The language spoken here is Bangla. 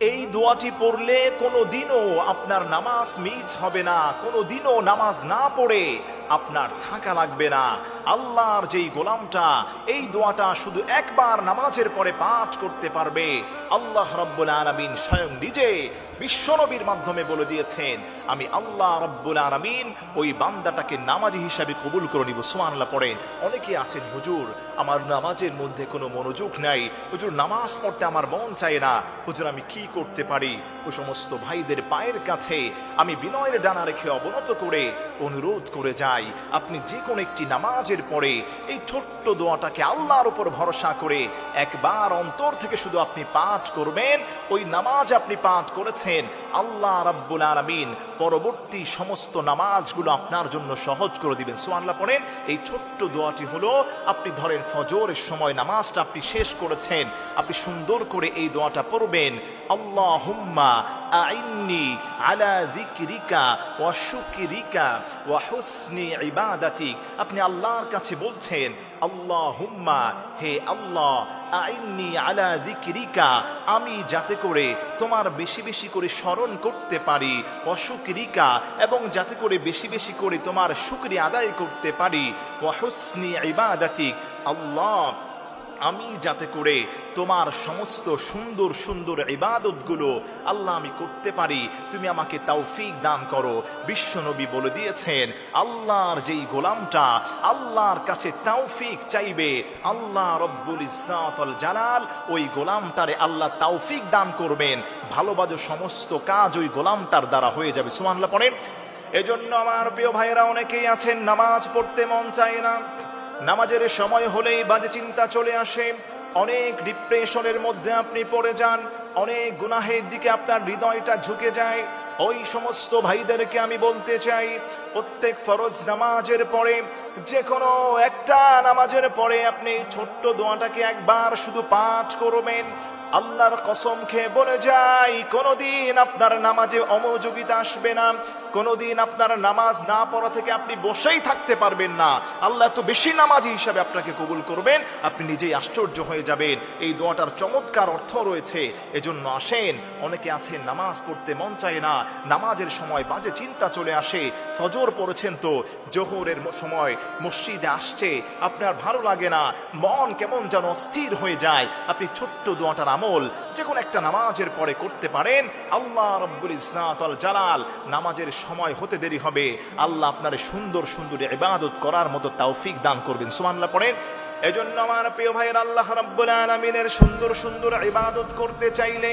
এই দোয়াটি পড়লে কোনোদিনও আপনার নামাজ মিস হবে না, কোনোদিনও নামাজ না পড়ে আপনার থাকা লাগবে না। আল্লাহর যেই গোলামটা এই দোয়াটা শুধু একবার নামাজের পরে পাঠ করতে পারবে, আল্লাহ রাব্বুল আলামিন স্বয়ং নিজে বিশ্বনবীর মাধ্যমে বলে দিয়েছেন, আমি আল্লাহ রাব্বুল আলামিন ওই বান্দাটাকে নামাজি হিসাবে কবুল করে নিব। সুবহানাল্লাহ পড়েন। অনেকে আছেন, হুজুর আমার নামাজের মধ্যে কোনো মনোযোগ নাই, হুজুর নামাজ পড়তে আমার মন চায় না, হুজুর আমি কি করতে পারি? ওই সমস্ত ভাইদের পায়ের কাছে আমি বিনয়ের ডানা রেখে অবনত করে অনুরোধ করে যাই, আপনি যে কোনো একটি নামাজের পরে এই ছোট্ট দোয়াটাকে আল্লাহর উপর ভরসা করে একবার অন্তর থেকে শুধু আপনি পাঠ করবেন। ওই নামাজ আপনি পাঠ করেছেন, আল্লাহ রাব্বুল আলামিন পরবর্তী সমস্ত নামাজগুলো আপনার জন্য সহজ করে দিবেন। সুবহানাল্লাহ পড়েন। এই ছোট্ট দোয়াটি হলো, আপনি ধরেন ফজরের সময় নামাজটা আপনি শেষ করেছেন, আপনি সুন্দর করে এই দোয়াটা পড়বেন, আল্লাহুম্মা আইন্নি আলা যিকরিকা ওয়া শুকরিকা ওয়া হুসনি ইবাদাতিক। আপনি আল্লাহর কাছে বলছেন, আল্লাহুম্মা, হে আল্লাহ, আইন্নি আলা যিকরিকা, আমি যাতে করে তোমার বেশি বেশি করে স্মরণ করতে পারি, ওয়া শুকরিকা, এবং যাতে করে বেশি বেশি করে তোমার শুকরিয়া আদায় করতে পারি, ওয়া হুসনি ইবাদাতিক, আল্লাহ আমি যাতে করে তোমার সমস্ত সুন্দর সুন্দর ইবাদতগুলো আল্লাহ আমি করতে পারি, তুমি আমাকে তৌফিক দান করো। বিশ্বনবী বলে দিয়েছেন, আল্লাহর যেই গোলামটা আল্লাহর কাছে তৌফিক চাইবে, আল্লাহ রব্বুল ইজ্জত ওয়াল জালাল ওই গোলামটারে আল্লাহ তৌফিক দান করবেন, ভালো বাজো সমস্ত কাজ ওই গোলামটার দ্বারা হয়ে যাবে। সুবহানাল্লাহ পড়েন। এজন্য আমার প্রিয় ভাইয়েরা, অনেকেই আছেন নামাজ পড়তে মন চায় না, নামাজের সময় হলেই বাজে চিন্তা চলে আসে, অনেক ডিপ্রেশনের মধ্যে আপনি পড়ে যান, অনেক গুনাহের দিকে আপনার হৃদয়টা ঝুঁকে যায়। ওই সমস্ত ভাইদেরকে আমি বলতে চাই, প্রত্যেক ফরজ নামাজের পরে, যে কোনো একটা নামাজের পরে আপনি ছোট্ট দোয়াটাকে একবার শুধু পাঠ করবেন। আল্লাহর কসম খেয়ে বলে যাই, কোনোদিন আপনার নামাজে অমনোযোগিতা আসবে না, কোনোদিন আপনার নামাজ না পড়া থেকে আপনি বসেই থাকতে পারবেন না। আল্লাহ এত বেশি নামাজি হিসাবে আপনাকে কবুল করবেন, আপনি নিজেই আশ্চর্য হয়ে যাবেন। এই দোয়াটার চমৎকার অর্থ রয়েছে। এজন্য আসেন, অনেকে আছেন নামাজ পড়তে মন চায় না, নামাজের সময় বাজে চিন্তা চলে আসে, ফজর পড়েছেন তো জোহরের সময় মসজিদে আসছে আপনার ভালো লাগে না, মন কেমন যেন অস্থির হয়ে যায়, আপনি ছোট্ট দোয়াটার আমল যে কোনো একটা নামাজের পরে করতে পারেন, আল্লাহ রব্বুল ইজ্জত ওয়াল জালাল নামাজের সময় হতে দেরি হবে, আল্লাহ আপনার সুন্দর সুন্দর ইবাদত করার মতো তৌফিক দান করবেন। সুবহানাল্লাহ পড়েন। এজন্য আমার প্রিয় ভাইয়ের, আল্লাহ রাব্বুল আলামিনের সুন্দর সুন্দর ইবাদত করতে চাইলে